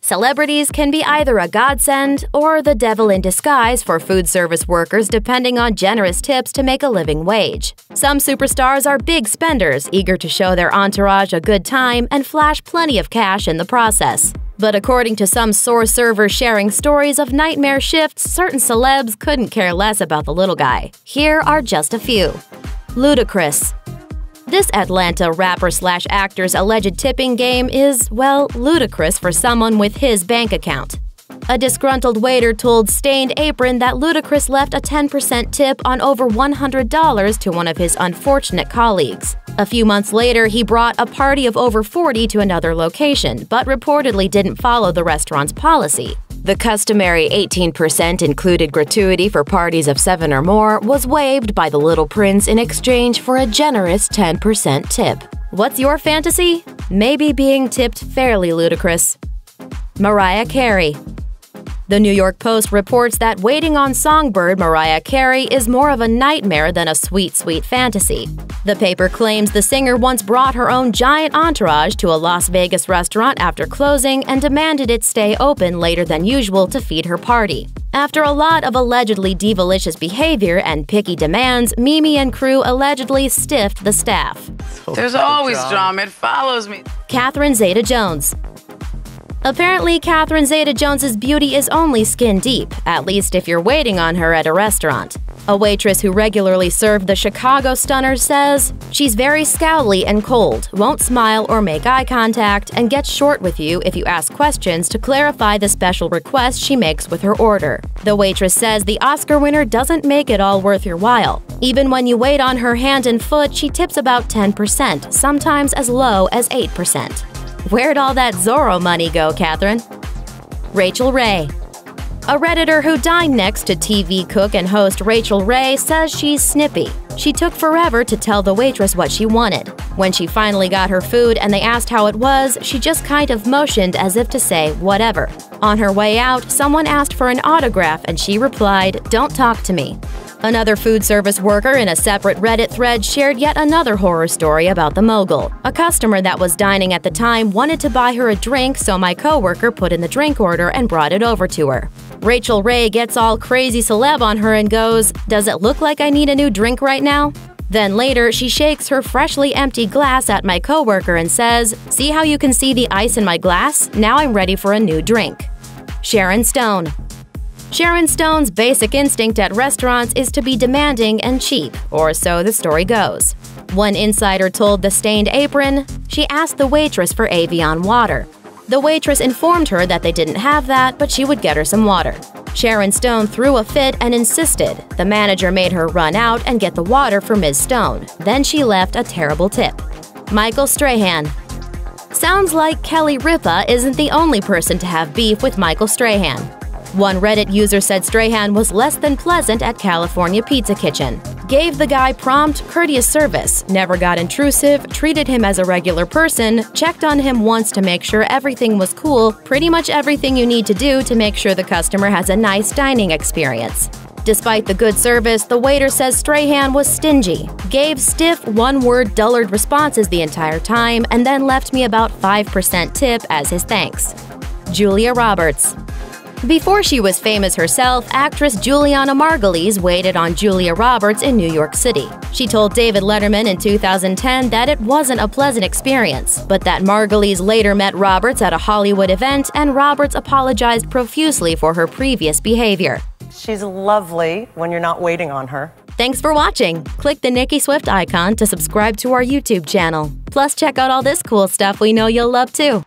Celebrities can be either a godsend or the devil in disguise for food service workers depending on generous tips to make a living wage. Some superstars are big spenders, eager to show their entourage a good time and flash plenty of cash in the process. But according to some sore servers sharing stories of nightmare shifts, certain celebs couldn't care less about the little guy. Here are just a few. Ludacris. This Atlanta rapper/actor's alleged tipping game is, well, ludicrous for someone with his bank account. A disgruntled waiter told Stained Apron that Ludacris left a 10% tip on over $100 to one of his unfortunate colleagues. A few months later, he brought a party of over 40 to another location, but reportedly didn't follow the restaurant's policy. The customary 18% included gratuity for parties of 7 or more was waived by the Little Prince in exchange for a generous 10% tip. What's your fantasy? Maybe being tipped fairly ludicrous. Mariah Carey. The New York Post reports that waiting on songbird Mariah Carey is more of a nightmare than a sweet, sweet fantasy. The paper claims the singer once brought her own giant entourage to a Las Vegas restaurant after closing and demanded it stay open later than usual to feed her party. After a lot of allegedly divalicious behavior and picky demands, Mimi and crew allegedly stiffed the staff. There's always drama. It follows me. Catherine Zeta-Jones. Apparently, Catherine Zeta-Jones' beauty is only skin deep, at least if you're waiting on her at a restaurant. A waitress who regularly served the Chicago stunner says, "She's very scowly and cold, won't smile or make eye contact, and gets short with you if you ask questions to clarify the special request she makes with her order." The waitress says the Oscar winner doesn't make it all worth your while. Even when you wait on her hand and foot, she tips about 10%, sometimes as low as 8%. Where'd all that Zorro money go, Catherine? Rachael Ray. A Redditor who dined next to TV cook and host Rachael Ray says she's snippy. She took forever to tell the waitress what she wanted. When she finally got her food and they asked how it was, she just kind of motioned as if to say whatever. On her way out, someone asked for an autograph and she replied, "Don't talk to me." Another food service worker in a separate Reddit thread shared yet another horror story about the mogul. A customer that was dining at the time wanted to buy her a drink, so my coworker put in the drink order and brought it over to her. Rachael Ray gets all crazy celeb on her and goes, "Does it look like I need a new drink right now?" Then later, she shakes her freshly empty glass at my coworker and says, "See how you can see the ice in my glass? Now I'm ready for a new drink." Sharon Stone. Sharon Stone's basic instinct at restaurants is to be demanding and cheap, or so the story goes. One insider told the Stained Apron she asked the waitress for Evian water. The waitress informed her that they didn't have that, but she would get her some water. Sharon Stone threw a fit and insisted. The manager made her run out and get the water for Ms. Stone. Then she left a terrible tip. Michael Strahan. Sounds like Kelly Ripa isn't the only person to have beef with Michael Strahan. One Reddit user said Strahan was less than pleasant at California Pizza Kitchen. Gave the guy prompt, courteous service, never got intrusive, treated him as a regular person, checked on him once to make sure everything was cool, pretty much everything you need to do to make sure the customer has a nice dining experience. Despite the good service, the waiter says Strahan was stingy, gave stiff, one-word dullard responses the entire time, and then left me about 5% tip as his thanks. Julia Roberts. Before she was famous herself, actress Juliana Margulies waited on Julia Roberts in New York City. She told David Letterman in 2010 that it wasn't a pleasant experience, but that Margulies later met Roberts at a Hollywood event and Roberts apologized profusely for her previous behavior. She's lovely when you're not waiting on her. Thanks for watching! Click the Nicki Swift icon to subscribe to our YouTube channel. Plus, check out all this cool stuff we know you'll love too.